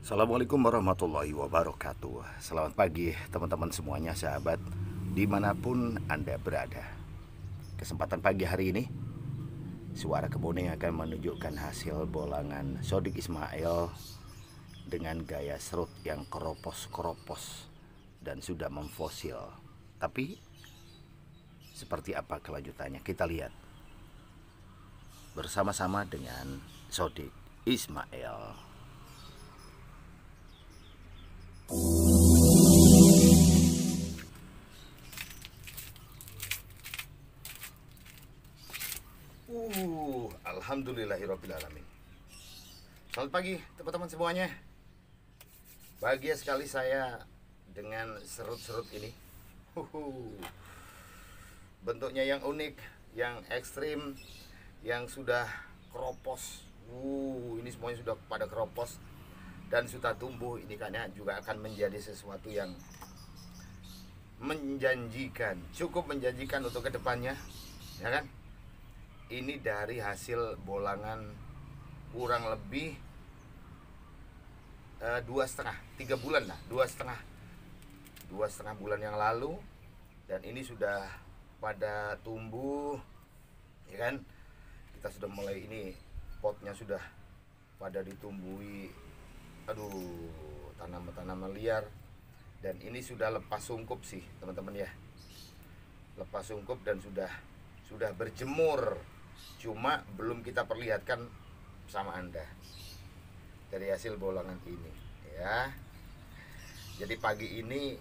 Assalamualaikum warahmatullahi wabarakatuh. Selamat pagi teman-teman semuanya, sahabat dimanapun Anda berada. Kesempatan pagi hari ini, suara kebun akan menunjukkan hasil bolangan Sodik Ismail dengan gaya serut yang keropos-keropos dan sudah memfosil. Tapi seperti apa kelanjutannya, kita lihat bersama-sama dengan Sodik Ismail. Alhamdulillahirrabbilalamin. Selamat pagi teman-teman semuanya. Bahagia sekali saya dengan serut-serut ini. Bentuknya yang unik, yang ekstrim, yang sudah keropos. Ini semuanya sudah pada keropos dan sudah tumbuh. Ini kayaknya juga akan menjadi sesuatu yang menjanjikan, cukup menjanjikan untuk kedepannya, ya kan? Ini dari hasil bolangan kurang lebih 2,5-3 bulan lah, 2,5 bulan yang lalu, dan ini sudah pada tumbuh, ya kan? Kita sudah mulai, ini potnya sudah pada ditumbuhi, tanaman-tanaman liar, dan ini sudah lepas sungkup sih teman-teman ya, lepas sungkup dan sudah berjemur. Cuma belum kita perlihatkan sama Anda dari hasil bolangan ini, ya. Jadi pagi ini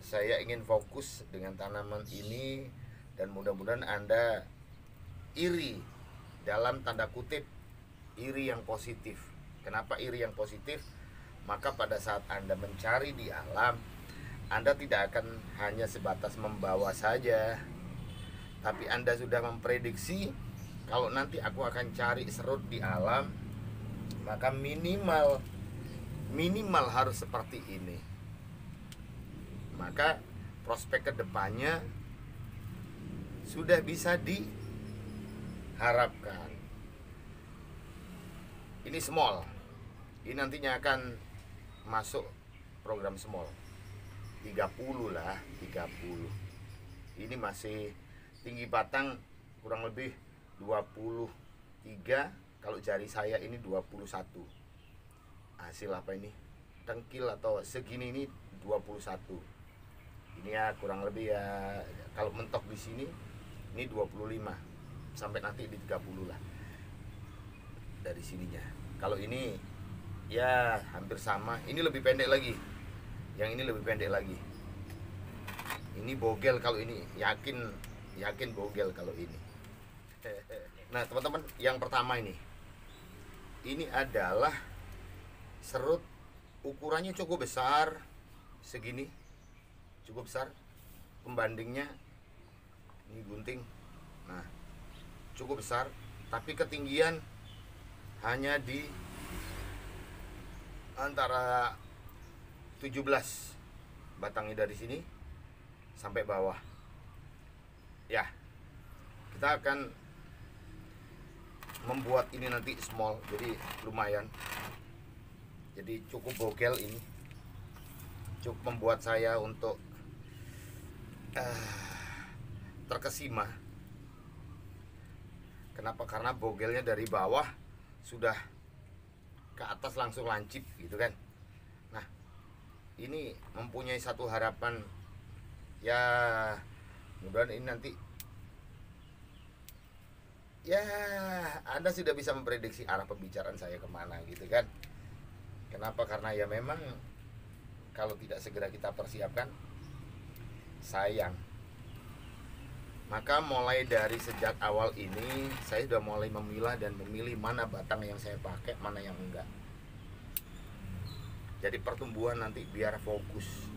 saya ingin fokus dengan tanaman ini, dan mudah-mudahan Anda iri, dalam tanda kutip iri yang positif. Kenapa iri yang positif? Maka pada saat Anda mencari di alam, Anda tidak akan hanya sebatas membawa saja, tapi Anda sudah memprediksi kalau nanti aku akan cari serut di alam, maka minimal harus seperti ini. Maka prospek kedepannya sudah bisa diharapkan. Ini small, ini nantinya akan masuk program small 30 lah, 30. Ini masih tinggi batang kurang lebih 23, kalau jari saya ini 21. Hasil apa ini? Tengkil atau segini ini 21. Ini ya kurang lebih ya, kalau mentok di sini ini 25 sampai nanti di 30 lah dari sininya. Kalau ini ya hampir sama. Ini lebih pendek lagi. Yang ini lebih pendek lagi. Ini bogel kalau ini, yakin bogel kalau ini. Nah teman-teman, yang pertama ini adalah serut ukurannya cukup besar, segini, cukup besar. Pembandingnya ini gunting, nah cukup besar, tapi ketinggian hanya di antara 17 batangnya dari sini sampai bawah. Ya, kita akan membuat ini nanti small, jadi lumayan. Jadi cukup bogel ini, cukup membuat saya untuk terkesima. Kenapa? Karena bogelnya dari bawah sudah ke atas langsung lancip gitu kan. Nah ini mempunyai satu harapan ya, mudah-mudahan ini nanti ya Anda sudah bisa memprediksi arah pembicaraan saya kemana gitu kan. Kenapa? Karena ya memang kalau tidak segera kita persiapkan, sayang. Maka mulai dari sejak awal ini saya sudah mulai memilah dan memilih mana batang yang saya pakai, mana yang enggak. Jadi pertumbuhan nanti biar fokus.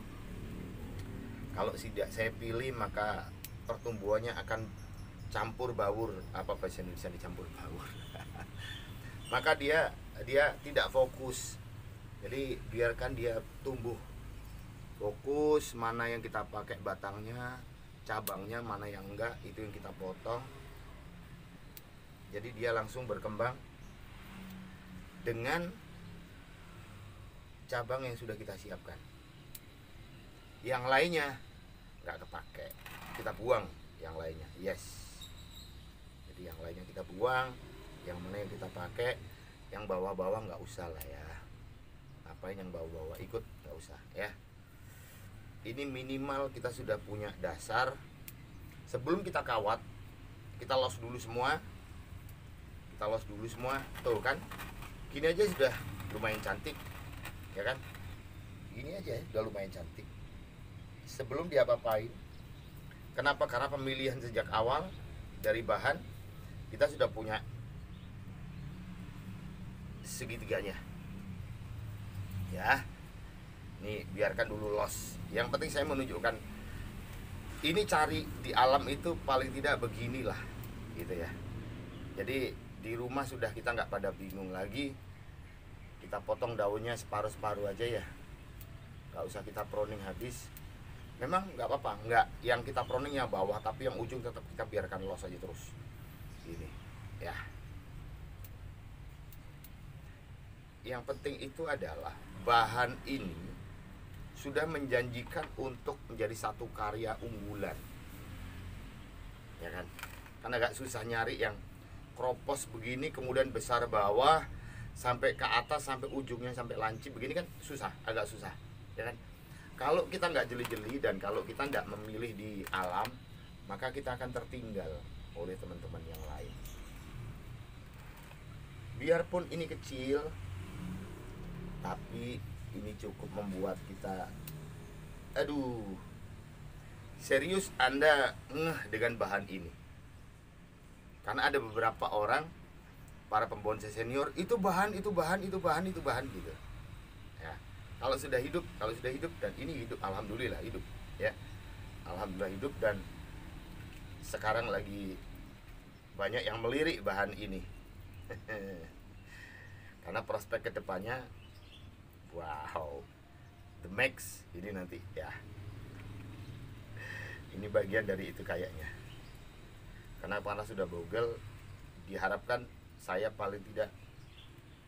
Kalau tidak saya pilih, maka pertumbuhannya akan campur baur. Apa bahasa Indonesia dicampur baur? Maka dia tidak fokus. Jadi biarkan dia tumbuh. Fokus mana yang kita pakai batangnya, cabangnya mana yang enggak, itu yang kita potong. Jadi dia langsung berkembang dengan cabang yang sudah kita siapkan. Yang lainnya nggak kepake, kita buang yang lainnya. Yes. Jadi yang lainnya kita buang, yang mana yang kita pakai, yang bawah-bawah nggak usah lah ya. Apa yang bawah-bawah ikut nggak usah ya. Ini minimal kita sudah punya dasar. Sebelum kita kawat, kita los dulu semua. Tuh kan, gini aja sudah lumayan cantik, ya kan? Gini aja sudah lumayan cantik. Sebelum diapa-apain, kenapa? Karena pemilihan sejak awal dari bahan kita sudah punya segitiganya, ya. Nih biarkan dulu los. Yang penting saya menunjukkan ini, cari di alam itu paling tidak beginilah, gitu ya. Jadi di rumah sudah kita nggak pada bingung lagi. Kita potong daunnya separuh-separuh aja ya, nggak usah kita pruning habis. Memang nggak apa-apa, nggak yang kita pruning yang bawah, tapi yang ujung tetap kita biarkan los aja terus. Ini ya. Yang penting itu adalah bahan ini sudah menjanjikan untuk menjadi satu karya unggulan, ya kan? Karena agak susah nyari yang kropos begini, kemudian besar bawah sampai ke atas, sampai ujungnya sampai lancip begini kan susah, agak susah, ya kan? Kalau kita nggak jeli-jeli dan kalau kita nggak memilih di alam, maka kita akan tertinggal oleh teman-teman yang lain. Biarpun ini kecil, tapi ini cukup membuat kita, aduh, serius Anda ngeh dengan bahan ini. Karena ada beberapa orang, para pembonsai senior, itu bahan gitu. Ya, kalau sudah hidup dan ini hidup, alhamdulillah hidup, ya, alhamdulillah hidup, dan sekarang lagi banyak yang melirik bahan ini. Karena prospek kedepannya, wow, the max ini nanti ya. Ini bagian dari itu kayaknya. Karena sudah bogel, diharapkan saya paling tidak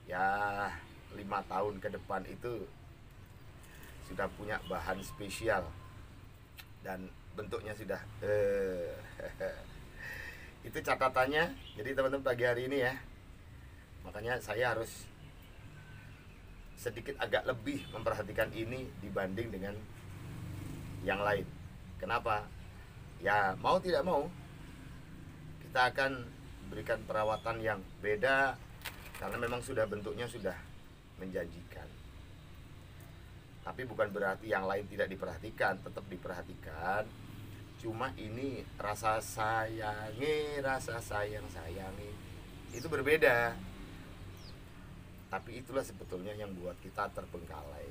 ya 5 tahun ke depan itu sudah punya bahan spesial dan bentuknya sudah itu catatannya. Jadi teman-teman pagi hari ini ya, makanya saya harus sedikit agak lebih memperhatikan ini dibanding dengan yang lain. Kenapa? Ya mau tidak mau kita akan berikan perawatan yang beda karena memang sudah bentuknya sudah menjanjikan. Tapi bukan berarti yang lain tidak diperhatikan, tetap diperhatikan. Cuma ini rasa sayangi itu berbeda. Tapi itulah sebetulnya yang buat kita terbengkalai.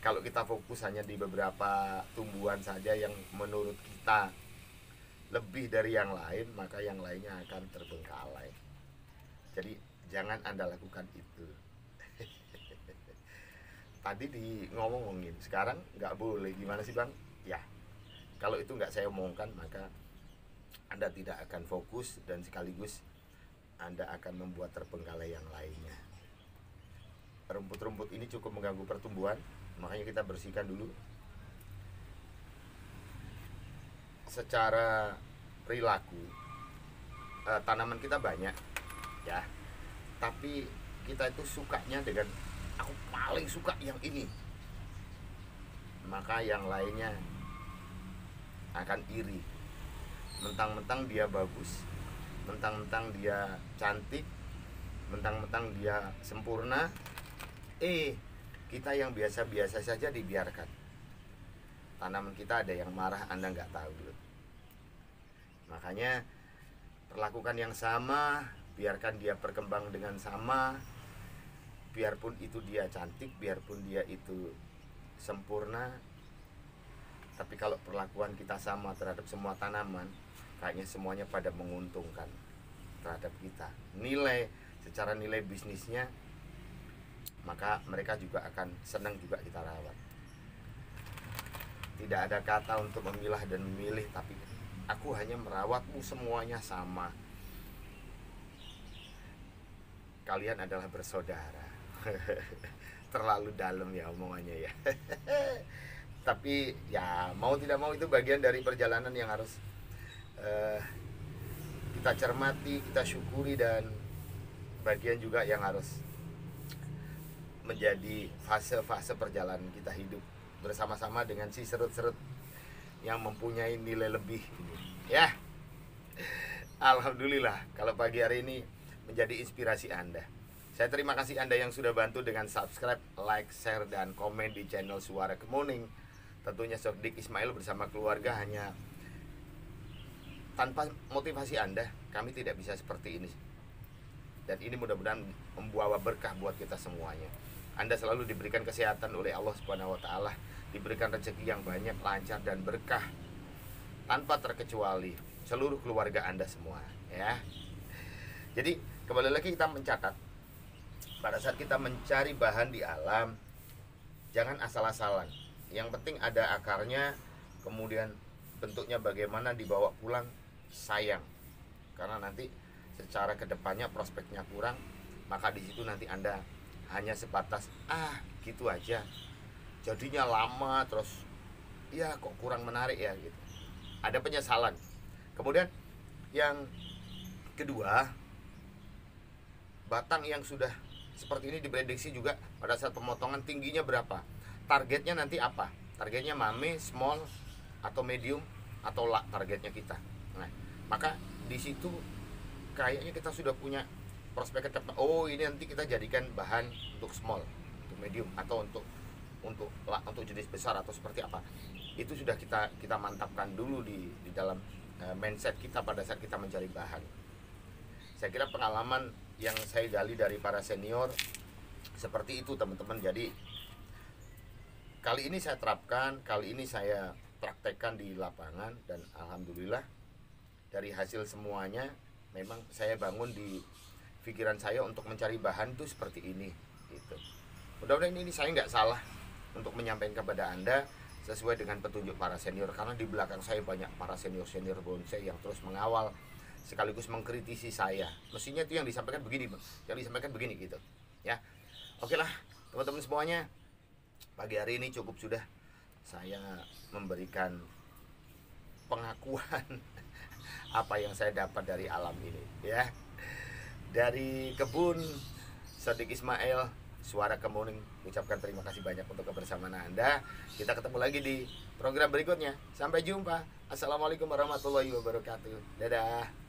Kalau kita fokus hanya di beberapa tumbuhan saja yang menurut kita lebih dari yang lain, maka yang lainnya akan terbengkalai. Jadi jangan Anda lakukan itu. Tadi ngomongin, sekarang nggak boleh. Gimana sih Bang? Ya, kalau itu nggak saya omongkan, maka Anda tidak akan fokus dan sekaligus Anda akan membuat terbengkalai yang lainnya. Rumput-rumput ini cukup mengganggu pertumbuhan, makanya kita bersihkan dulu. Secara perilaku tanaman kita banyak ya, tapi kita itu sukanya dengan, aku paling suka yang ini, maka yang lainnya akan iri. Mentang-mentang dia bagus, mentang-mentang dia cantik, mentang-mentang dia sempurna, kita yang biasa-biasa saja dibiarkan. Tanaman kita ada yang marah, Anda nggak tahu. Makanya perlakukan yang sama, biarkan dia berkembang dengan sama. Biarpun itu dia cantik, biarpun dia itu sempurna, tapi kalau perlakuan kita sama terhadap semua tanaman, kayaknya semuanya pada menguntungkan terhadap kita. Secara nilai bisnisnya, maka mereka juga akan senang juga kita rawat. Tidak ada kata untuk memilah dan memilih, tapi aku hanya merawatmu semuanya sama. Kalian adalah bersaudara. terlalu dalam ya omongannya ya. Tapi ya mau tidak mau itu bagian dari perjalanan yang harus eh, kita cermati, kita syukuri, dan bagian juga yang harus menjadi fase-fase perjalanan kita hidup bersama-sama dengan si serut-serut yang mempunyai nilai lebih ya. Alhamdulillah kalau pagi hari ini menjadi inspirasi Anda. Saya terima kasih Anda yang sudah bantu dengan subscribe, like, share, dan komen di channel Suara Kemuning. Tentunya Sodik Ismail bersama keluarga hanya tanpa motivasi Anda, kami tidak bisa seperti ini. Dan ini mudah-mudahan membawa berkah buat kita semuanya. Anda selalu diberikan kesehatan oleh Allah Subhanahu wa taala, diberikan rezeki yang banyak, lancar dan berkah tanpa terkecuali seluruh keluarga Anda semua, ya. Jadi, kembali lagi kita mencatat pada saat kita mencari bahan di alam, jangan asal-asalan. Yang penting ada akarnya, kemudian bentuknya bagaimana dibawa pulang, sayang. Karena nanti secara kedepannya prospeknya kurang, maka di situ nanti Anda hanya sebatas gitu aja. Jadinya lama terus ya kok kurang menarik ya gitu. Ada penyesalan. Kemudian yang kedua, batang yang sudah seperti ini diprediksi juga pada saat pemotongan tingginya berapa. Targetnya nanti apa? Targetnya mame, small, atau medium, atau targetnya kita. Nah, maka di situ kayaknya kita sudah punya prospek ke depan. Oh, ini nanti kita jadikan bahan untuk small, untuk medium, atau untuk jenis besar atau seperti apa. Itu sudah kita mantapkan dulu di dalam mindset kita pada saat kita mencari bahan. Saya kira pengalaman yang saya gali dari para senior seperti itu, teman-teman. Jadi kali ini saya terapkan, kali ini saya praktekkan di lapangan, dan alhamdulillah dari hasil semuanya memang saya bangun di pikiran saya untuk mencari bahan itu seperti ini gitu. Mudah-mudahan ini saya nggak salah untuk menyampaikan kepada Anda sesuai dengan petunjuk para senior, karena di belakang saya banyak para senior-senior bonsai yang terus mengawal sekaligus mengkritisi saya. Mestinya itu yang disampaikan begini, yang disampaikan begini gitu ya. Oke lah teman-teman semuanya, pagi hari ini cukup sudah saya memberikan pengakuan apa yang saya dapat dari alam ini ya. Dari kebun Sodik Ismail, Suara Kemuning, ucapkan terima kasih banyak untuk kebersamaan Anda. Kita ketemu lagi di program berikutnya. Sampai jumpa. Assalamualaikum warahmatullahi wabarakatuh. Dadah.